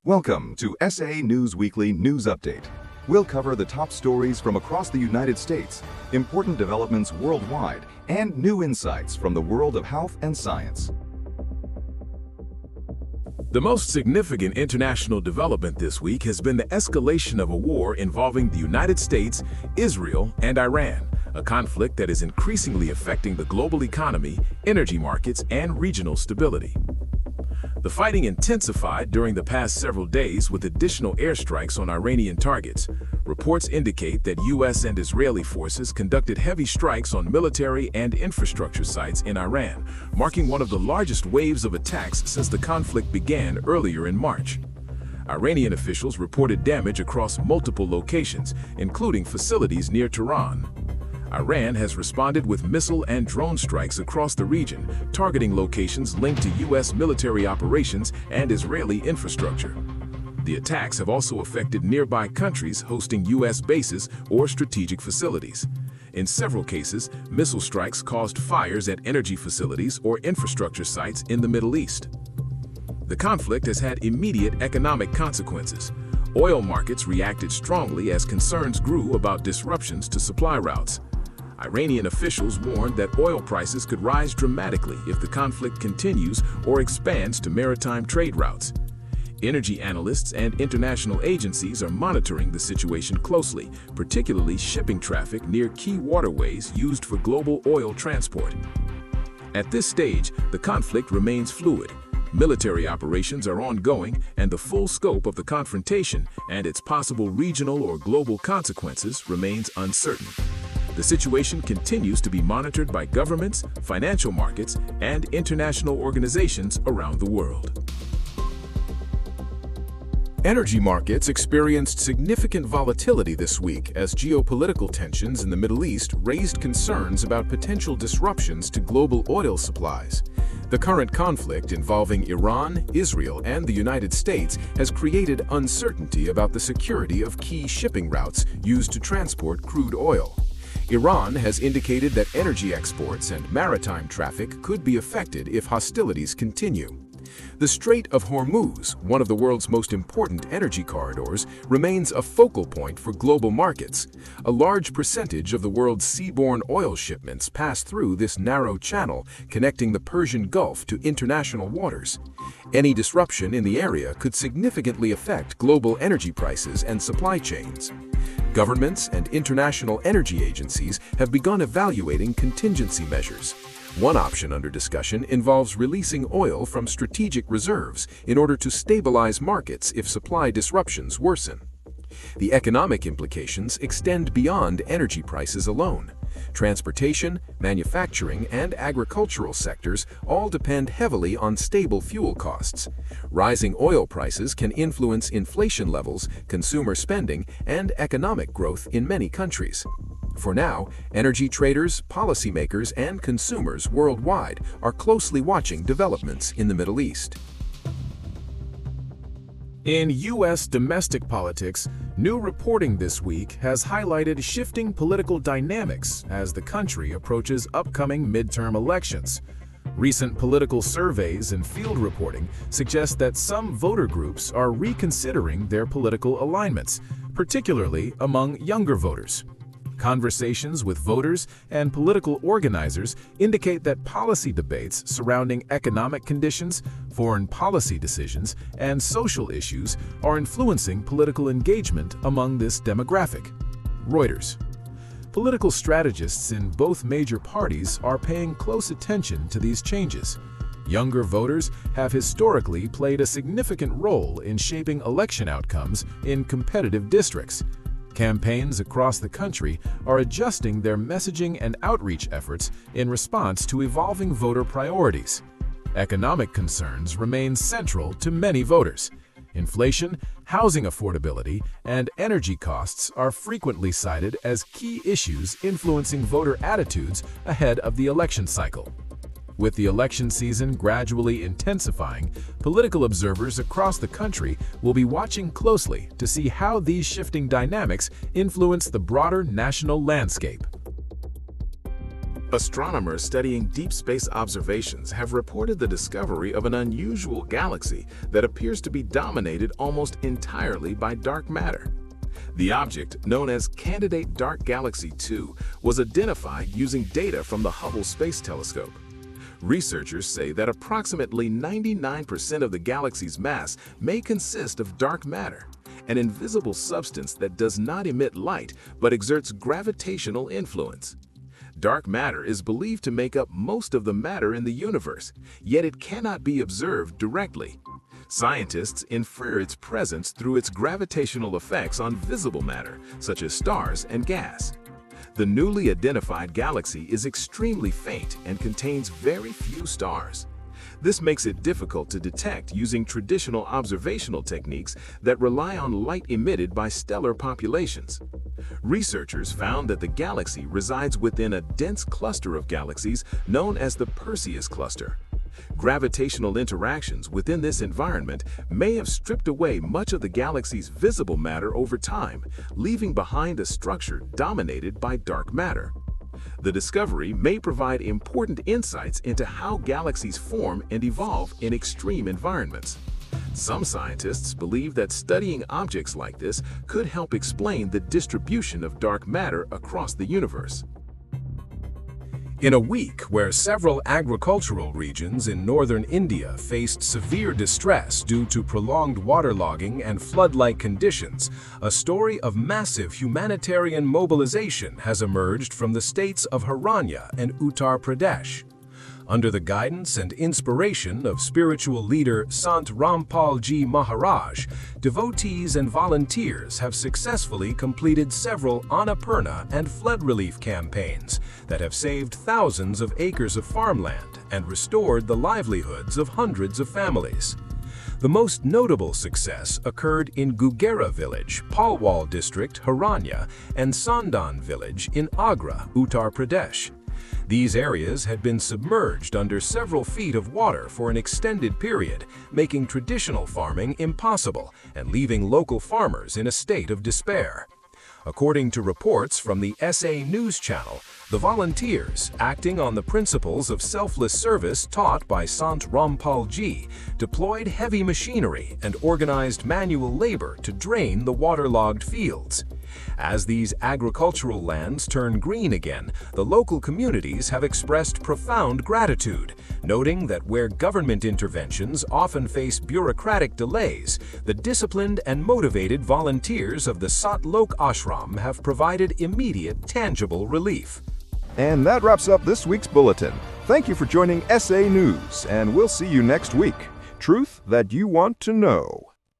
Welcome to SA News Weekly News Update. We'll cover the top stories from across the United States, important developments worldwide, and new insights from the world of health and science. The most significant international development this week has been the escalation of a war involving the United States, Israel, and Iran, a conflict that is increasingly affecting the global economy, energy markets, and regional stability. The fighting intensified during the past several days with additional airstrikes on Iranian targets. Reports indicate that U.S. and Israeli forces conducted heavy strikes on military and infrastructure sites in Iran, marking one of the largest waves of attacks since the conflict began earlier in March. Iranian officials reported damage across multiple locations, including facilities near Tehran. Iran has responded with missile and drone strikes across the region, targeting locations linked to U.S. military operations and Israeli infrastructure. The attacks have also affected nearby countries hosting U.S. bases or strategic facilities. In several cases, missile strikes caused fires at energy facilities or infrastructure sites in the Middle East. The conflict has had immediate economic consequences. Oil markets reacted strongly as concerns grew about disruptions to supply routes. Iranian officials warned that oil prices could rise dramatically if the conflict continues or expands to maritime trade routes. Energy analysts and international agencies are monitoring the situation closely, particularly shipping traffic near key waterways used for global oil transport. At this stage, the conflict remains fluid. Military operations are ongoing, and the full scope of the confrontation and its possible regional or global consequences remains uncertain. The situation continues to be monitored by governments, financial markets, and international organizations around the world. Energy markets experienced significant volatility this week as geopolitical tensions in the Middle East raised concerns about potential disruptions to global oil supplies. The current conflict involving Iran, Israel, and the United States has created uncertainty about the security of key shipping routes used to transport crude oil. Iran has indicated that energy exports and maritime traffic could be affected if hostilities continue. The Strait of Hormuz, one of the world's most important energy corridors, remains a focal point for global markets. A large percentage of the world's seaborne oil shipments pass through this narrow channel connecting the Persian Gulf to international waters. Any disruption in the area could significantly affect global energy prices and supply chains. Governments and international energy agencies have begun evaluating contingency measures. One option under discussion involves releasing oil from strategic reserves in order to stabilize markets if supply disruptions worsen. The economic implications extend beyond energy prices alone. Transportation, manufacturing, and agricultural sectors all depend heavily on stable fuel costs. Rising oil prices can influence inflation levels, consumer spending, and economic growth in many countries. For now, energy traders, policymakers, and consumers worldwide are closely watching developments in the Middle East. In U.S. domestic politics, new reporting this week has highlighted shifting political dynamics as the country approaches upcoming midterm elections. Recent political surveys and field reporting suggest that some voter groups are reconsidering their political alignments, particularly among younger voters. Conversations with voters and political organizers indicate that policy debates surrounding economic conditions, foreign policy decisions, and social issues are influencing political engagement among this demographic. Reuters. Political strategists in both major parties are paying close attention to these changes. Younger voters have historically played a significant role in shaping election outcomes in competitive districts. Campaigns across the country are adjusting their messaging and outreach efforts in response to evolving voter priorities. Economic concerns remain central to many voters. Inflation, housing affordability, and energy costs are frequently cited as key issues influencing voter attitudes ahead of the election cycle. With the election season gradually intensifying, political observers across the country will be watching closely to see how these shifting dynamics influence the broader national landscape. Astronomers studying deep space observations have reported the discovery of an unusual galaxy that appears to be dominated almost entirely by dark matter. The object, known as Candidate Dark Galaxy 2, was identified using data from the Hubble Space Telescope. Researchers say that approximately 99% of the galaxy's mass may consist of dark matter, an invisible substance that does not emit light but exerts gravitational influence. Dark matter is believed to make up most of the matter in the universe, yet it cannot be observed directly. Scientists infer its presence through its gravitational effects on visible matter, such as stars and gas. The newly identified galaxy is extremely faint and contains very few stars. This makes it difficult to detect using traditional observational techniques that rely on light emitted by stellar populations. Researchers found that the galaxy resides within a dense cluster of galaxies known as the Perseus cluster. Gravitational interactions within this environment may have stripped away much of the galaxy's visible matter over time, leaving behind a structure dominated by dark matter. The discovery may provide important insights into how galaxies form and evolve in extreme environments. Some scientists believe that studying objects like this could help explain the distribution of dark matter across the universe. In a week where several agricultural regions in northern India faced severe distress due to prolonged waterlogging and flood-like conditions, a story of massive humanitarian mobilization has emerged from the states of Haryana and Uttar Pradesh. Under the guidance and inspiration of spiritual leader Sant Rampal Ji Maharaj, devotees and volunteers have successfully completed several Annapurna and flood relief campaigns that have saved thousands of acres of farmland and restored the livelihoods of hundreds of families. The most notable success occurred in Gugera village, Palwal district, Haryana, and Sandan village in Agra, Uttar Pradesh. These areas had been submerged under several feet of water for an extended period, making traditional farming impossible and leaving local farmers in a state of despair. According to reports from the SA News Channel, the volunteers, acting on the principles of selfless service taught by Sant Rampal Ji, deployed heavy machinery and organized manual labor to drain the waterlogged fields. As these agricultural lands turn green again, the local communities have expressed profound gratitude, noting that where government interventions often face bureaucratic delays, the disciplined and motivated volunteers of the Sat Lok Ashram have provided immediate, tangible relief. And that wraps up this week's bulletin. Thank you for joining SA News, and we'll see you next week. Truth that you want to know.